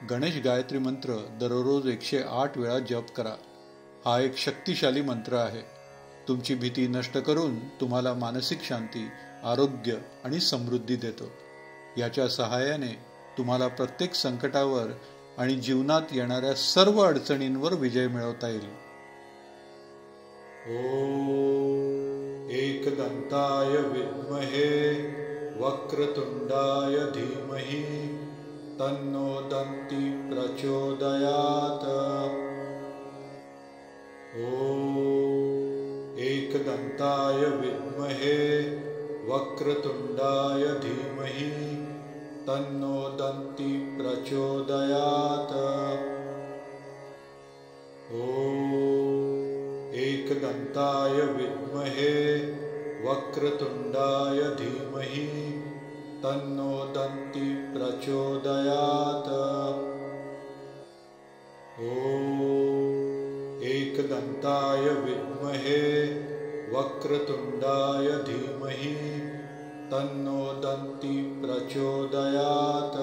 गणेश गायत्री मंत्र दररोज 108 वेळा जप करा. हा एक शक्तिशाली मंत्र आहे. तुमची भीती नष्ट करून तुम्हाला मानसिक शांती, आरोग्य आणि समृद्धी देतो. याच्या सहाय्याने तुम्हाला प्रत्येक संकटावर आणि जीवनात येणाऱ्या सर्व अडचणींवर विजय मिळवता येईल. ओम एकदंताय विद्महे वक्रतुंडाय धीमहि तन्नो दन्ती प्रचोदयात्. ओम एकदंताय विद्महे वक्रतुंडाय धीमहि तन्नो दन्ती प्रचोदयात्. ओम एकदंताय विद्महे वक्रतुंडाय धीमहि तन्नो दन्ती प्रचोदयात्. ओम एकदंताय विद्महे वक्रतुंडाय धीमहि तन्नो दन्ती प्रचोदयात्.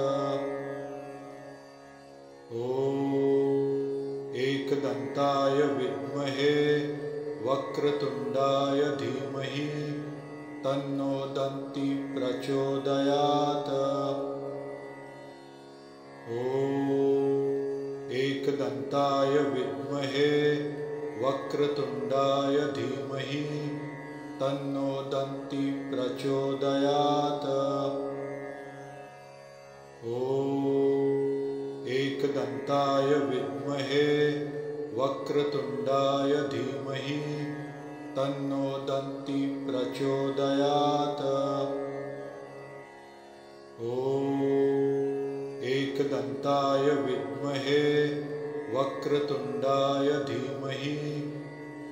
ओम एकदंताय विद्महे वक्रतुंडाय धीमहि तन्नो दन्ती प्रचोदयात्. ओम एकदंताय विद्महे वक्रतुंडाय धीमहि तन्नो दन्ती प्रचोदयात्. ओम एकदंताय विद्महे वक्रतुंडाय धीमहि तन्नो दन्ती प्रचोदयात्. ओम एकदंताय विद्महे वक्रतुंडाय धीमहि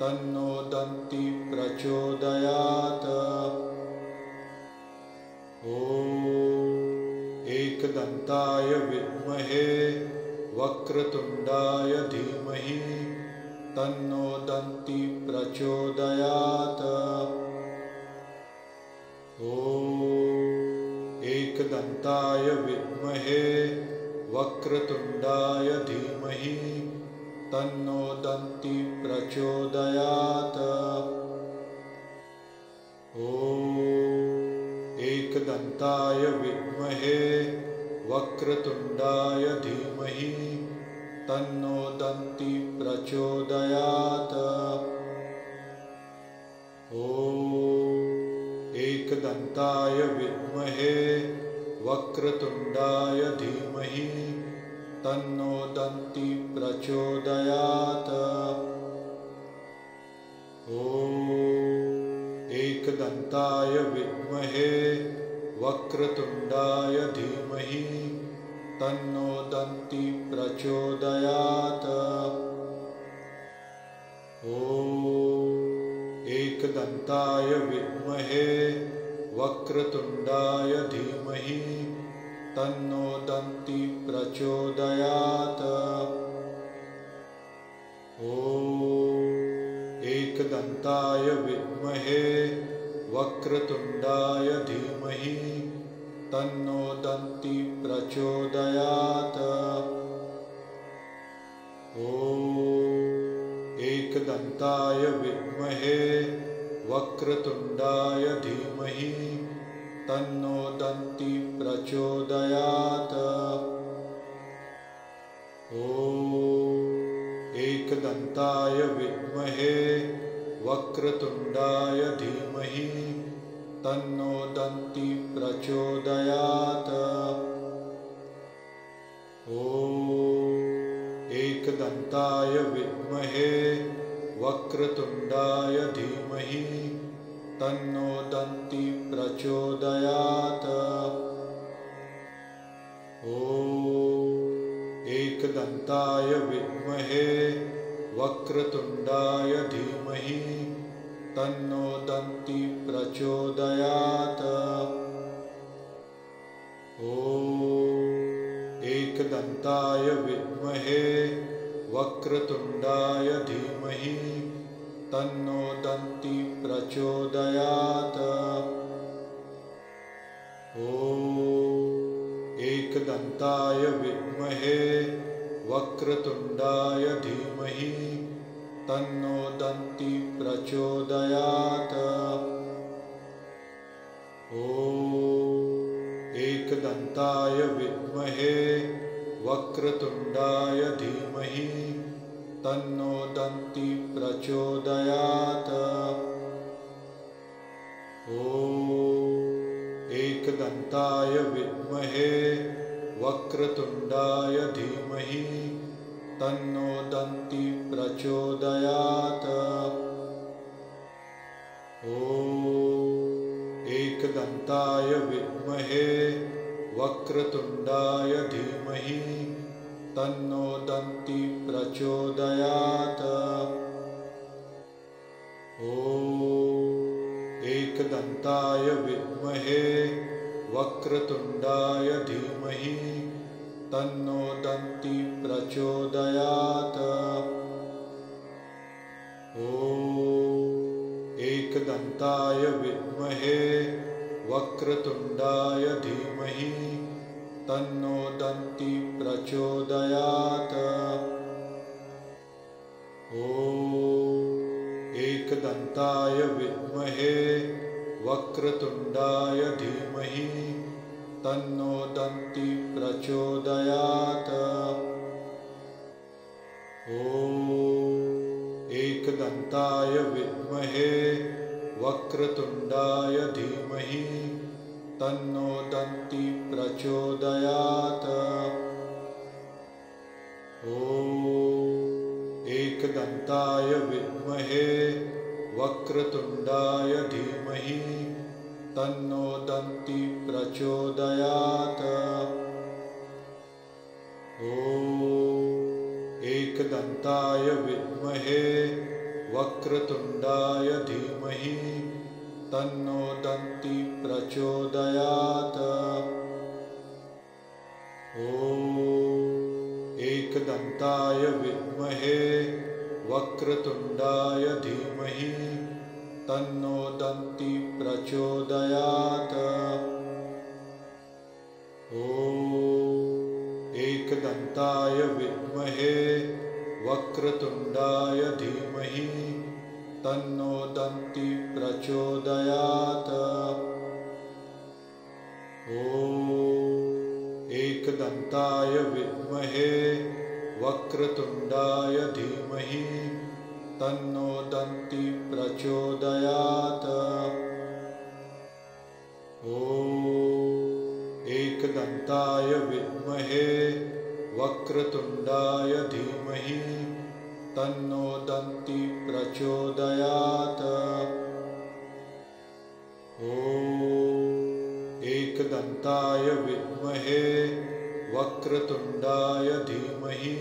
तन्नो दन्ती प्रचोदयात्. ओम एकदंताय विद्महे वक्रतुंडाय धीमहि तन्नो दन्ती प्रचोदयात्. ओम एकदंताय विद्महे वक्रतुंडाय धीमहि तन्नो दन्ती प्रचोदयात्. ओम एकदंताय विद्महे वक्रतुंडाय धीमहि तन्नो दन्ती प्रचोदयात्. ओम एकदंताय विद्महे वक्रतुंडाय धीमहि तन्नो दन्ती प्रचोदयात्. ओम एकदंताय विद्महे वक्रतुंडाय धीमहि तन्नो दन्ती प्रचोदयात्. ओम एकदंताय विद्महे वक्रतुंडाय धीमहि तन्नो दन्ती प्रचोदयात्. ओम एकदंताय विद्महे वक्रतुंडाय धीमहि तन्नो दन्ती प्रचोदयात्. ओम एकदंताय विद्महे वक्रतुंडाय धीमहि तन्नो दन्ती प्रचोदयात्. ओम एकदंताय विद्महे वक्रतुंडाय धीमहि तन्नो दन्ती प्रचोदयात्. ओम एकदंताय विद्महे वक्रतुंडाय धीमहि तन्नो दन्ती प्रचोदयात्. ओम एकदंताय विद्महे वक्रतुंडाय धीमहि तन्नो दन्ती प्रचोदयात्. ओम एकदंताय विद्महे वक्रतुंडाय धीमहि तन्नो दन्ती प्रचोदयात्. ओम एकदंताय एकदन्ताय विद्महे वक्रतुण्डाय धीमहि तन्नो दन्ती प्रचोदयात्। ॐ एकदन्ताय विद्महे वक्रतुण्डाय धीमहि तन्नो दन्ती प्रचोदयात्। ॐ एकदन्ताय विद्महे वक्रतुण्डाय धीमहि तन्नो दन्ती प्रचोदयात्। ॐ एकदन्ताय विद्महे वक्रतुण्डाय धीमहि तन्नो दन्ती प्रचोदयात्। ॐ एकदन्ताय विद्महे वक्रतुण्डाय धीमहि तन्नो दन्ती प्रचोदयात्। ॐ एकदन्ताय विद्महे वक्रतुण्डाय धीमहि तन्नो दन्ती प्रचोदयात्। ॐ एकदन्ताय विद्महे वक्रतुण्डाय धीमहि तन्नो दन्ती प्रचोदयात्। ॐ एकदन्ताय विद्महे वक्रतुण्डाय धीमहि तन्नो दन्ती प्रचोदयात्। ॐ एकदन्ताय विद्महे वक्रतुण्डाय धीमहि तन्नो दन्ती प्रचोदयात्। ॐ एकदन्ताय विद्महे वक्रतुण्डाय धीमहि तन्नो दन्ती प्रचोदयात्। ॐ एकदन्ताय विद्महे वक्रतुण्डाय धीमहि तन्नो दन्ती प्रचोदयात्। ॐ एकदन्ताय विद्महे वक्रतुण्डाय धीमहि तन्नो दन्ती प्रचोदयात्। ॐ एकदन्ताय विद्महे वक्रतुण्डाय धीमहि तन्नो दन्ती प्रचोदयात्। ॐ एकदन्ताय विद्महे वक्रतुण्डाय धीमहि तन्नो दन्ती प्रचोदयात्। ॐ एकदन्ताय विद्महे वक्रतुण्डाय धीमहि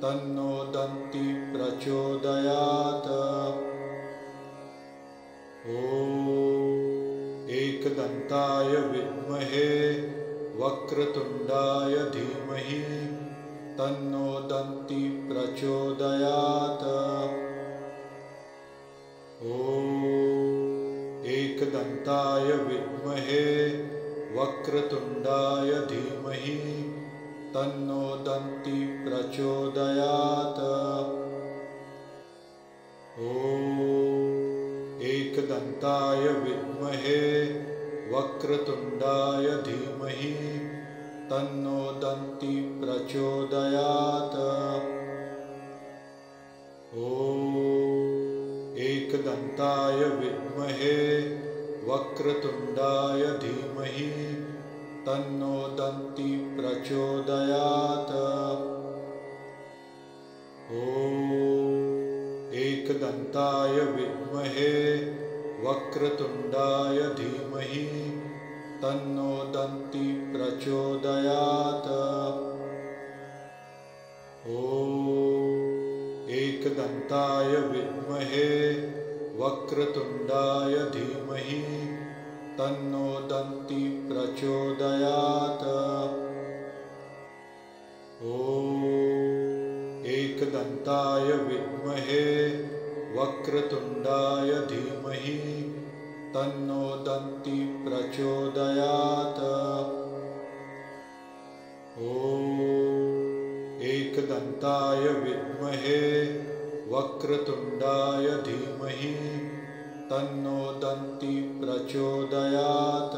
तन्नो दन्ती प्रचोदयात्। ॐ एकदन्ताय विद्महे वक्रतुण्डाय धीमहि तन्नो दन्ती प्रचोदयात्। ॐ एकदन्ताय विद्महे वक्रतुण्डाय धीमहि तन्नो दन्ती प्रचोदयात्। ॐ एकदन्ताय विद्महे वक्रतुण्डाय धीमहि तन्नो दन्ती प्रचोदयात्। ॐ एकदन्ताय विद्महे वक्रतुण्डाय धीमहि तन्नो दन्ती प्रचोदयात्। ॐ एकदन्ताय विद्महे वक्रतुण्डाय धीमहि तन्नो दन्ती प्रचोदयात्। ॐ एकदन्ताय विद्महे वक्रतुण्डाय धीमहि तन्नो दन्ती प्रचोदयात्। ॐ एकदन्ताय विद्महे वक्रतुण्डाय धीमहि तन्नो दन्ती प्रचोदयात्। ॐ एकदन्ताय विद्महे वक्रतुण्डाय धीमहि तन्नो दन्ती प्रचोदयात्।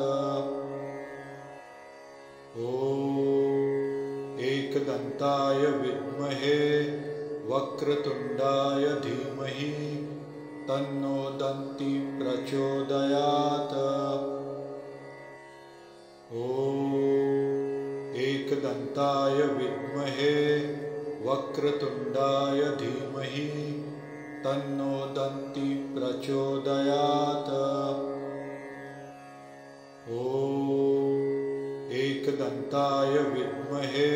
ॐ एकदन्ताय विद्महे वक्रतुण्डाय धीमहि तन्नो दन्ती प्रचोदयात्। ॐ एकदन्ताय विद्महे वक्रतुण्डाय धीमहि तन्नो दन्ती प्रचोदयात्। ॐ एकदन्ताय विद्महे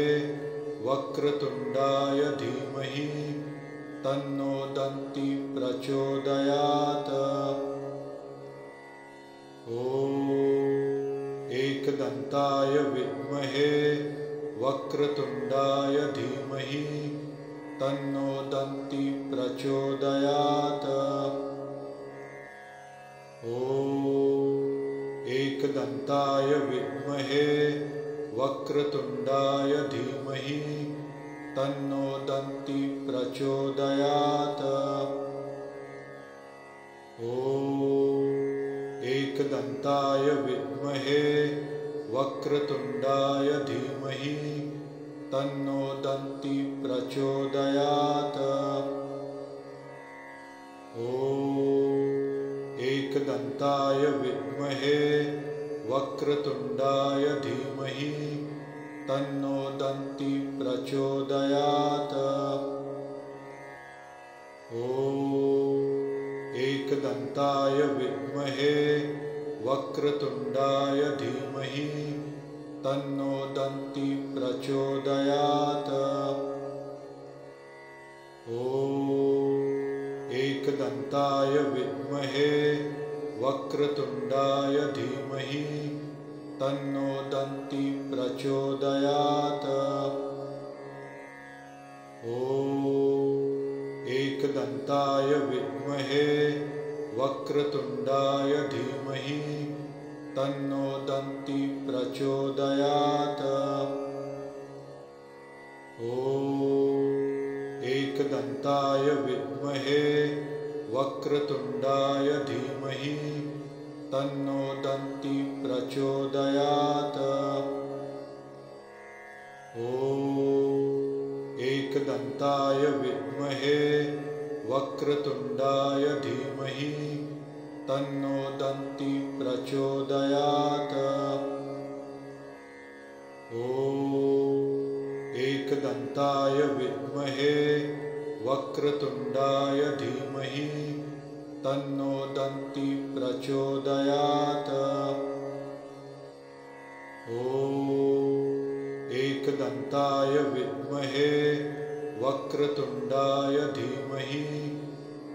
वक्रतुण्डाय धीमहि तन्नो दन्ती प्रचोदयात्। ॐ एकदन्ताय विद्महे वक्रतुण्डाय धीमहि तन्नो दन्ती प्रचोदयात्। ॐ एकदन्ताय विद्महे वक्रतुण्डाय धीमहि तन्नो दन्ती प्रचोदयात्। ॐ एकदन्ताय विद्महे वक्रतुण्डाय धीमहि तन्नो दन्ती प्रचोदयात्। ॐ एकदन्ताय विद्महे वक्रतुण्डाय धीमहि तन्नो दन्ती प्रचोदयात्। ॐ एकदन्ताय विद्महे वक्रतुण्डाय धीमहि तन्नो दन्ती प्रचोदयात्। ॐ एकदन्ताय विद्महे वक्रतुण्डाय धीमहि तन्नो दन्ती प्रचोदयात्। ॐ एकदन्ताय विद्महे वक्रतुण्डाय धीमहि तन्नो दन्ती प्रचोदयात्। ॐ एकदन्ताय विद्महे वक्रतुण्डाय धीमहि तन्नो दन्ती प्रचोदयात्। ॐ एकदन्ताय विद्महे वक्रतुण्डाय धीमहि तन्नो दन्ती प्रचोदयात्। ॐ एकदन्ताय विद्महे वक्रतुण्डाय धीमहि तन्नो दन्ती प्रचोदयात्। ॐ एकदन्ताय विद्महे वक्रतुण्डाय धीमहि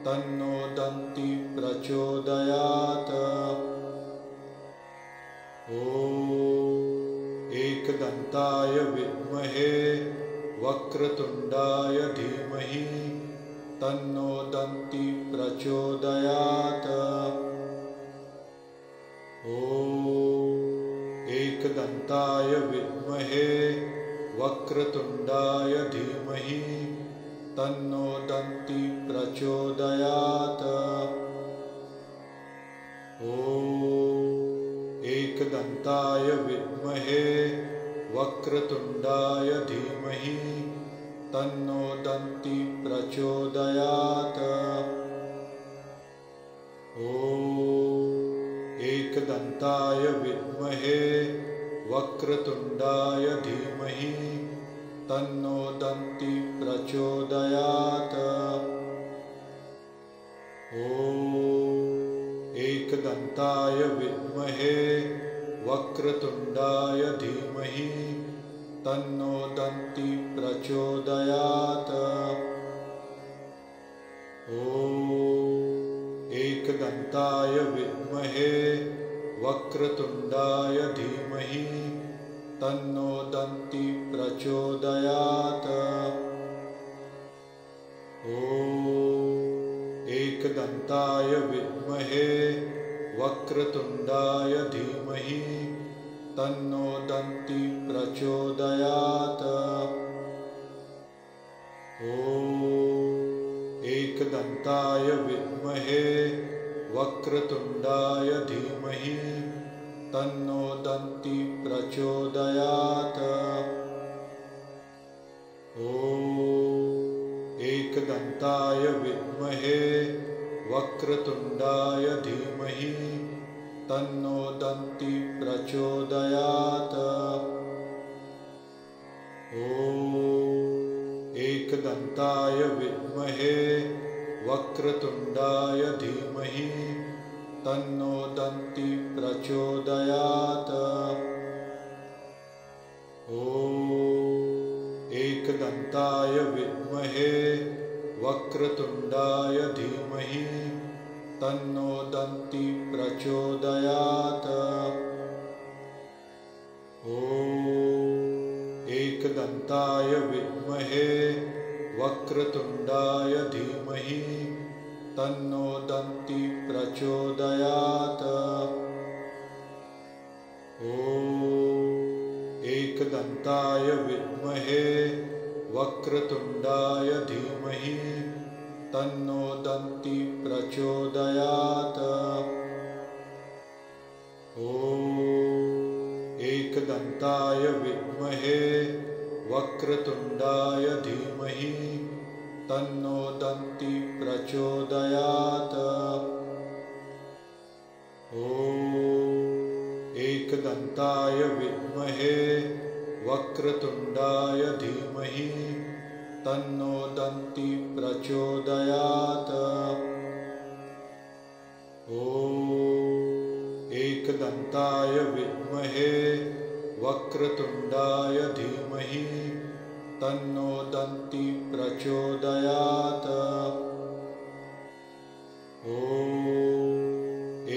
तन्नो दन्ती प्रचोदयात्। ॐ एकदन्ताय विद्महे वक्रतुण्डाय धीमहि तन्नो दन्ती प्रचोदयात्। ॐ एकदन्ताय विद्महे वक्रतुण्डाय धीमहि तन्नो दन्ती प्रचोदयात्। ॐ एकदन्ताय विद्महे वक्रतुण्डाय धीमहि तन्नो दन्ती प्रचोदयात्। ॐ एकदन्ताय विद्महे वक्रतुण्डाय धीमहि तन्नो दन्ती प्रचोदयात्। ॐ एकदन्ताय विद्महे वक्रतुण्डाय धीमहि तन्नो दन्ती प्रचोदयात्। ॐ एकदन्ताय विद्महे वक्रतुण्डाय धीमहि तन्नो दन्ती प्रचोदयात्। ॐ एकदन्ताय विद्महे वक्रतुण्डाय धीमहि तन्नो दन्ति प्रचोदयात्। ॐ एकदन्ताय विद्महे वक्रतुण्डाय धीमहि तन्नो दन्ति प्रचोदयात्। ॐ एकदन्ताय विद्महे वक्रतुण्डाय धीमहि तन्नो दन्ति प्रचोदयात्। ॐ एकदन्ताय विद्महे वक्रतुण्डाय धीमहि तन्नो दन्ति प्रचोदयात्। ॐ एकदन्ताय विद्महे वक्रतुण्डाय धीमहि तन्नो दन्ति प्रचोदयात्। ॐ एकदन्ताय विद्महे वक्रतुण्डाय धीमहि तन्नो दन्ति प्रचोदयात्। ॐ एकदन्ताय विद्महे वक्रतुण्डाय धीमहि तन्नो दन्ति प्रचोदयात्। ॐ एकदन्ताय विद्महे वक्रतुण्डाय धीमहि तन्नो दन्ति प्रचोदयात्। ॐ एकदन्ताय विद्महे वक्रतुण्डाय धीमहि तन्नो दन्ति प्रचोदयात्। ॐ एकदन्ताय विद्महे वक्रतुण्डाय धीमहि तन्नो दन्ति प्रचोदयात्। ॐ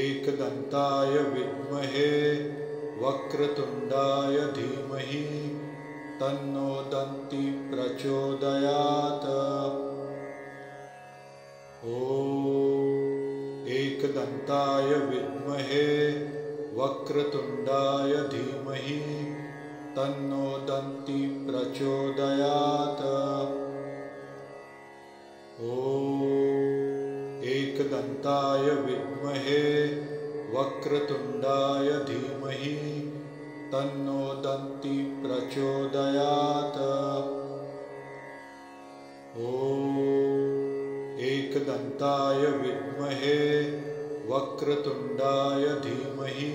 एकदन्ताय विद्महे वक्रतुण्डाय धीमहि तन्नो दन्ति प्रचोदयात्। ॐ एकदन्ताय विद्महे वक्रतुण्डाय धीमहि तन्नो दन्ति प्रचोदयात्। ॐ एकदन्ताय विद्महे वक्रतुण्डाय धीमहि तन्नो दन्ति प्रचोदयात्। ॐ एकदन्ताय विद्महे वक्रतुण्डाय धीमहि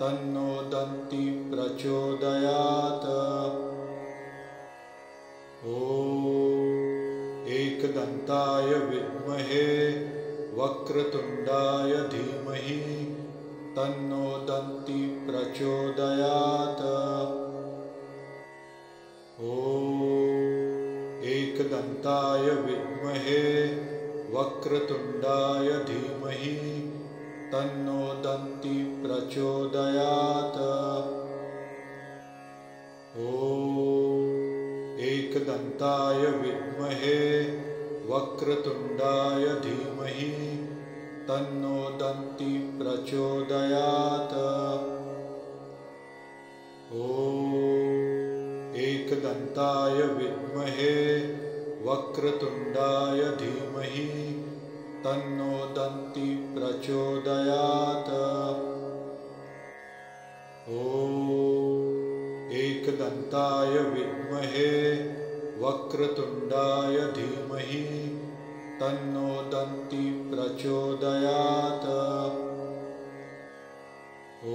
तन्नो दन्ति प्रचोदयात्। ॐ एकदन्ताय विद्महे वक्रतुण्डाय धीमहि तन्नो दन्ति प्रचोदयात्। ॐ एकदन्ताय विद्महे वक्रतुण्डाय धीमहि तन्नो दन्ति प्रचोदयात्। ॐ एकदन्ताय विद्महे वक्रतुण्डाय धीमहि तन्नो दन्ति प्रचोदयात्। ॐ एकदन्ताय विद्महे वक्रतुण्डाय धीमहि तन्नो दन्ति प्रचोदयात्। ॐ एकदन्ताय विद्महे वक्रतुण्डाय धीमहि तन्नो दन्ति प्रचोदयात्। ॐ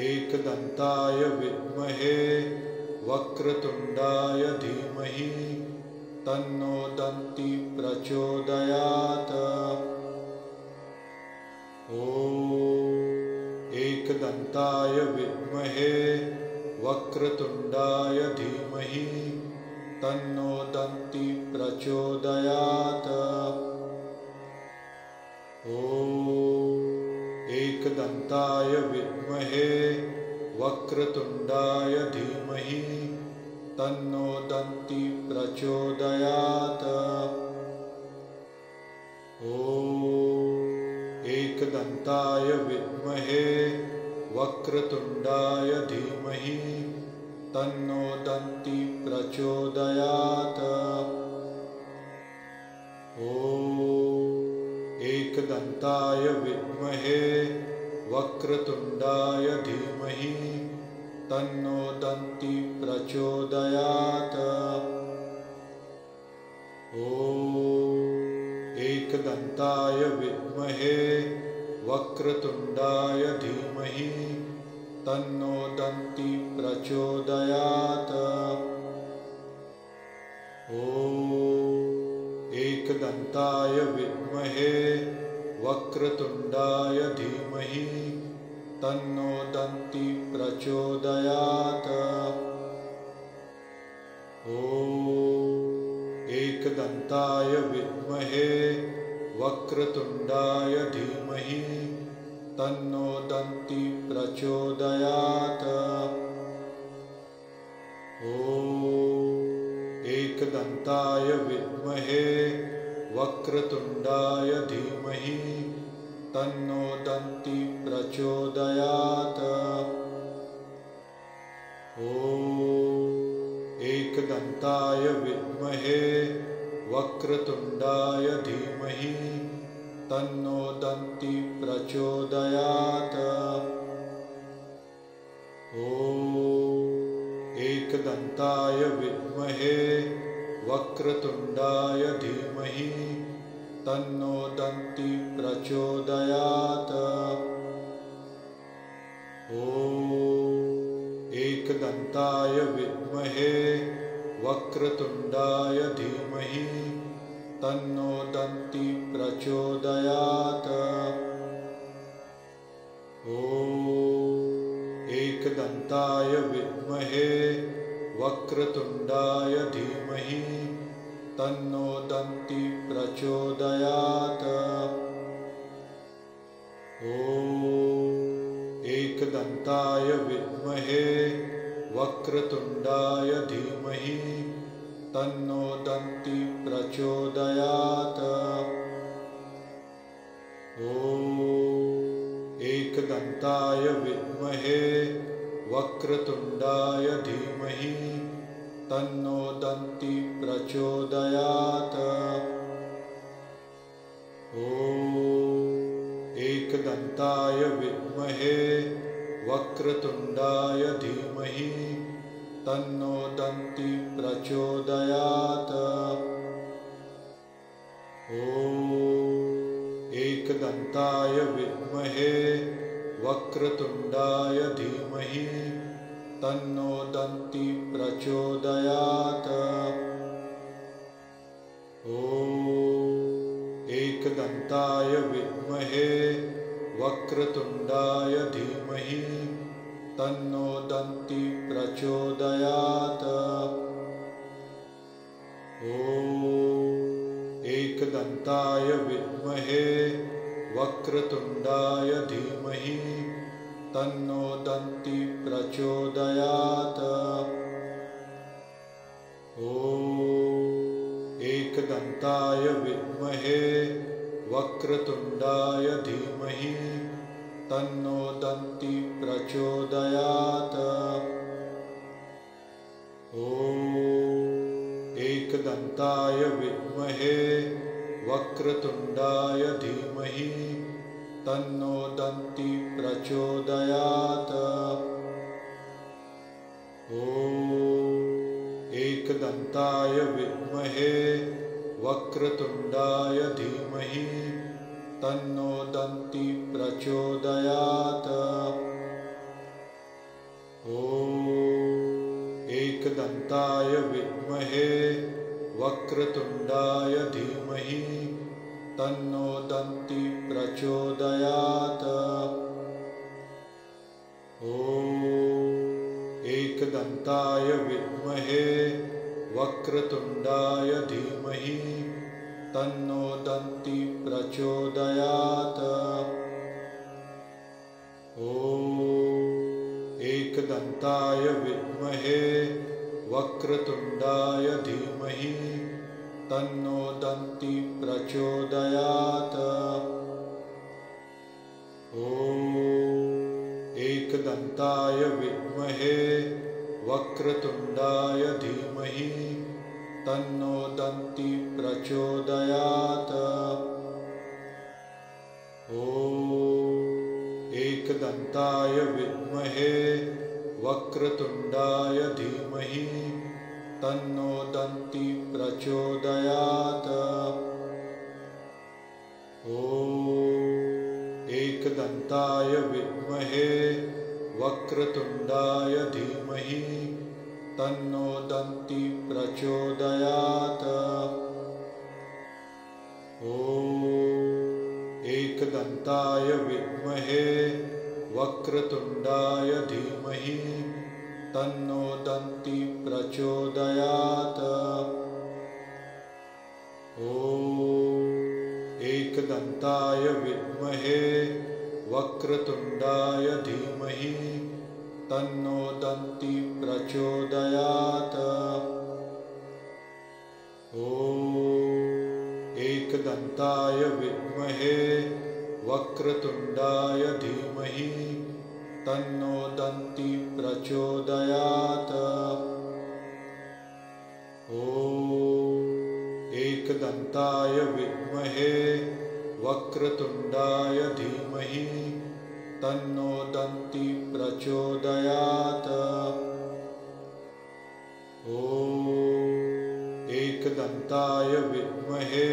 एकदन्ताय विद्महे वक्रतुण्डाय धीमहि तन्नो दन्ति प्रचोदयात्। ॐ एकदन्ताय विद्महे वक्रतुण्डाय धीमहि तन्नो दन्ति प्रचोदयात्। ॐ एकदन्ताय विद्महे वक्रतुण्डाय धीमहि तन्नो दन्ति प्रचोदयात्। ॐ एकदन्ताय विद्महे वक्रतुण्डाय धीमहि तन्नो दन्ती प्रचोदयात्। ॐ एकदन्ताय विद्महे वक्रतुण्डाय धीमहि तन्नो दन्ती प्रचोदयात्। ॐ एकदन्ताय विद्महे वक्रतुण्डाय धीमहि तन्नो दन्ती प्रचोदयात्। ॐ एकदन्ताय विद्महे वक्रतुण्डाय धीमहि तन्नो दन्ती प्रचोदयात्। ॐ एकदन्ताय विद्महे वक्रतुण्डाय धीमहि तन्नो दन्ती प्रचोदयात्। ॐ एकदन्ताय विद्महे वक्रतुण्डाय धीमहि तन्नो दन्ती प्रचोदयात्। ॐ एकदन्ताय विद्महे वक्रतुण्डाय धीमहि तन्नो दन्ती प्रचोदयात्। ॐ एकदन्ताय विद्महे वक्रतुण्डाय धीमहि तन्नो दन्ती प्रचोदयात्। ॐ एकदन्ताय विद्महे वक्रतुण्डाय धीमहि तन्नो दन्ती प्रचोदयात्। ॐ एकदन्ताय विद्महे वक्रतुण्डाय धीमहि तन्नो दन्ती प्रचोदयात्। ॐ एकदन्ताय विद्महे वक्रतुण्डाय धीमहि तन्नो दन्ती प्रचोदयात्। ॐ एकदन्ताय विद्महे वक्रतुण्डाय धीमहि तन्नो दन्ती प्रचोदयात्। ॐ एकदन्ताय विद्महे वक्रतुण्डाय धीमहि तन्नो दन्ती प्रचोदयात्। ॐ एकदन्ताय विद्महे वक्रतुण्डाय धीमहि तन्नो दन्ती प्रचोदयात्। ॐ एकदन्ताय विद्महे वक्रतुण्डाय धीमहि तन्नो दन्ती प्रचोदयात्। ॐ एकदन्ताय विद्महे वक्रतुण्डाय धीमहि तन्नो दन्ती प्रचोदयात्। ॐ एकदन्ताय विद्महे वक्रतुण्डाय धीमहि तन्नो दन्ती प्रचोदयात्। ॐ एकदन्ताय विद्महे वक्रतुण्डाय धीमहि तन्नो दन्ती प्रचोदयात्। ॐ एकदन्ताय विद्महे वक्रतुण्डाय धीमहि तन्नो दन्ती प्रचोदयात्। ॐ एकदन्ताय विद्महे वक्रतुण्डाय धीमहि तन्नो दन्ती प्रचोदयात्। ॐ एकदन्ताय विद्महे वक्रतुण्डाय धीमहि तन्नो दन्ती प्रचोदयात्। ॐ एकदन्ताय विद्महे वक्रतुण्डाय धीमहि तन्नो दन्ती प्रचोदयात्। ॐ एकदन्ताय विद्महे वक्रतुण्डाय धीमहि तन्नो दन्ती प्रचोदयात्। एकदन्ताय विद्महे वक्रतुण्डाय धीमहि तन्नो दन्ती प्रचोदयात्। एकदन्ताय विद्महे वक्रतुण्डाय धीमहि तन्नो दन्ती प्रचोदयात्। एकदन्ताय विद्महे वक्रतुण्डाय धीमहि तन्नो दन्ती प्रचोदयात्। एकदन्ताय विद्महे वक्रतुण्डाय धीमहि तन्नो दन्ती प्रचोदयात्। एकदन्ताय विद्महे वक्रतुण्डाय धीमहि तन्नो दन्ती प्रचोदयात्। एकदन्ताय विद्महे वक्रतुण्डाय धीमहि तन्नो दन्ती प्रचोदयात्। एकदन्ताय विद्महे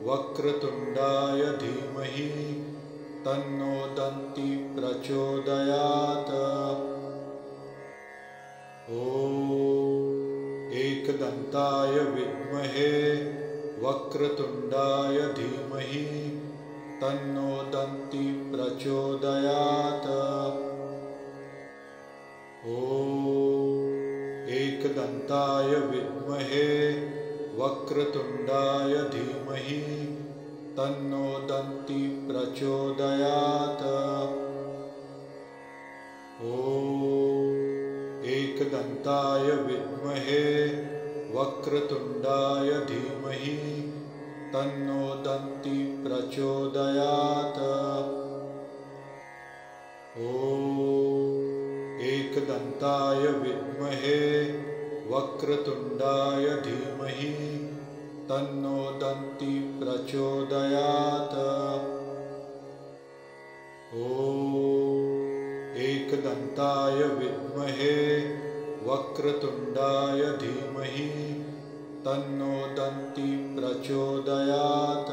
वक्रतुण्डाय धीमहि तन्नो दन्ती प्रचोदयात्। एकदन्ताय विद्महे वक्रतुण्डाय धीमहि तन्नो दन्ती प्रचोदयात्। एकदन्ताय विद्महे वक्रतुण्डाय धीमहि तन्नो दन्ती प्रचोदयात्। एकदन्ताय विद्महे वक्रतुण्डाय धीमहि तन्नो दन्ती प्रचोदयात्। एकदन्ताय विद्महे वक्रतुण्डाय धीमहि तन्नो दन्ती प्रचोदयात्। एकदन्ताय विद्महे वक्रतुण्डाय धीमहि तन्नो दन्ती प्रचोदयात्।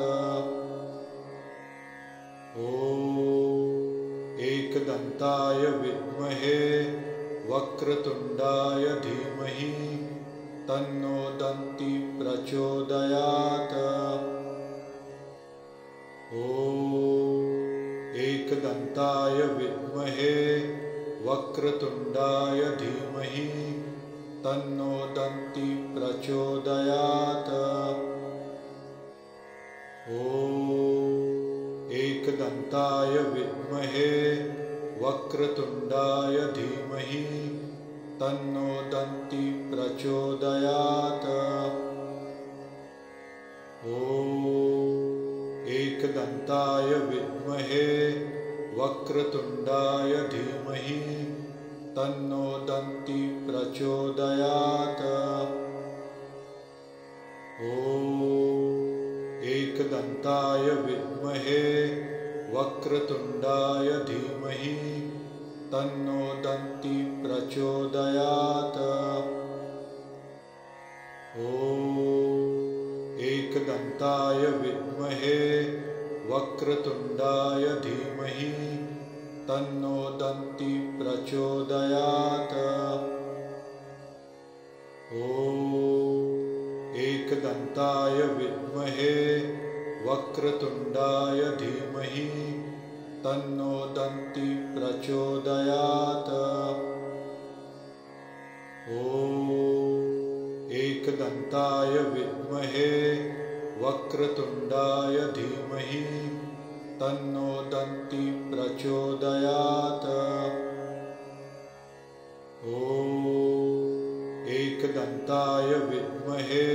एकदन्ताय विद्महे वक्रतुण्डाय धीमहि तन्नो दन्ती प्रचोदयात्। एकदन्ताय विद्महे वक्रतुण्डाय धीमहि तन्नो दन्ती प्रचोदयात्। एकदन्ताय विद्महे वक्रतुण्डाय धीमहि तन्नो दन्ती प्रचोदयात्। एकदन्ताय विद्महे वक्रतुण्डाय धीमहि तन्नो दन्ती प्रचोदयात्। एकदन्ताय विद्महे वक्रतुण्डाय धीमहि तन्नो दन्ती प्रचोदयात्। एकदन्ताय विद्महे वक्रतुण्डाय धीमहि तन्नो दन्ती प्रचोदयात्। एकदन्ताय विद्महे वक्रतुण्डाय धीमहि तन्नो दन्ती प्रचोदयात्। एकदन्ताय विद्महे वक्रतुण्डाय धीमहि तन्नो दन्ती प्रचोदयात्। एकदन्ताय विद्महे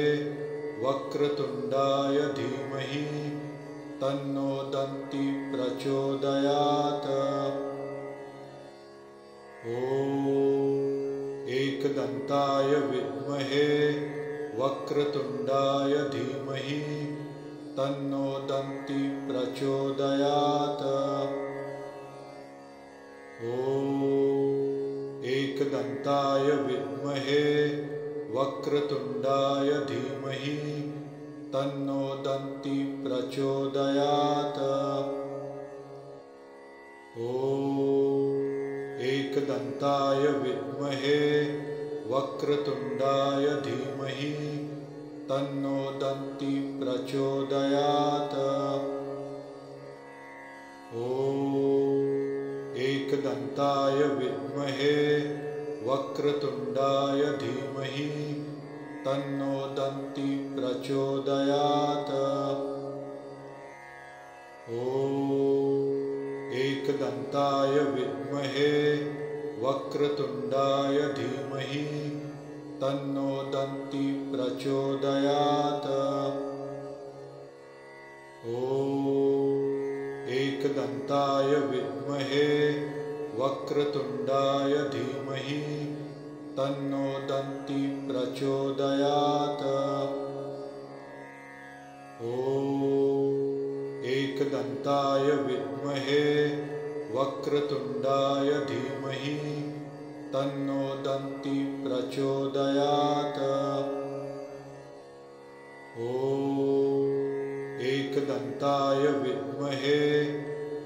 वक्रतुण्डाय धीमहि तन्नो दन्ती प्रचोदयात्। एकदन्ताय विद्महे वक्रतुण्डाय धीमहि तन्नो दन्ती प्रचोदयात्। एकदन्ताय विद्महे वक्रतुण्डाय धीमहि तन्नो दन्ती प्रचोदयात्। एकदन्ताय विद्महे वक्रतुण्डाय धीमहि तन्नो दन्ती प्रचोदयात्। एकदन्ताय विद्महे वक्रतुण्डाय धीमहि तन्नो दन्ती प्रचोदयात्। एकदन्ताय विद्महे वक्रतुण्डाय धीमहि तन्नो दन्ती प्रचोदयात्। एकदन्ताय विद्महे वक्रतुण्डाय धीमहि तन्नो दन्ती प्रचोदयात्। एकदन्ताय विद्महे वक्रतुण्डाय धीमहि तन्नो दन्ती प्रचोदयात्। एकदन्ताय विद्महे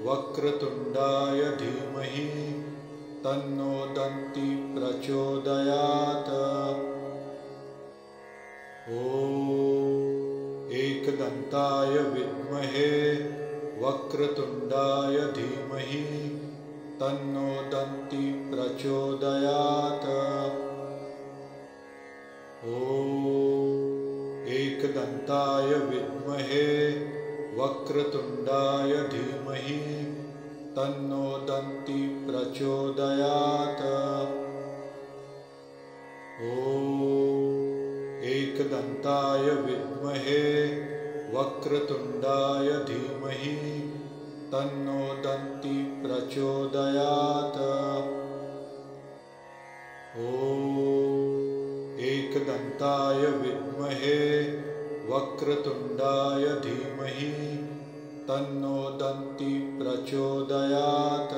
वक्रतुण्डाय धीमहि तन्नो दन्ती प्रचोदयात्। एकदन्ताय विद्महे वक्रतुण्डाय धीमहि तन्नो दन्ती प्रचोदयात्। एकदन्ताय विद्महे वक्रतुण्डाय धीमहि तन्नो दन्ती प्रचोदयात्। एकदन्ताय विद्महे वक्रतुण्डाय धीमहि तन्नो दन्ती प्रचोदयात्। एकदन्ताय विद्महे वक्रतुण्डाय धीमहि तन्नो दन्ती प्रचोदयात्।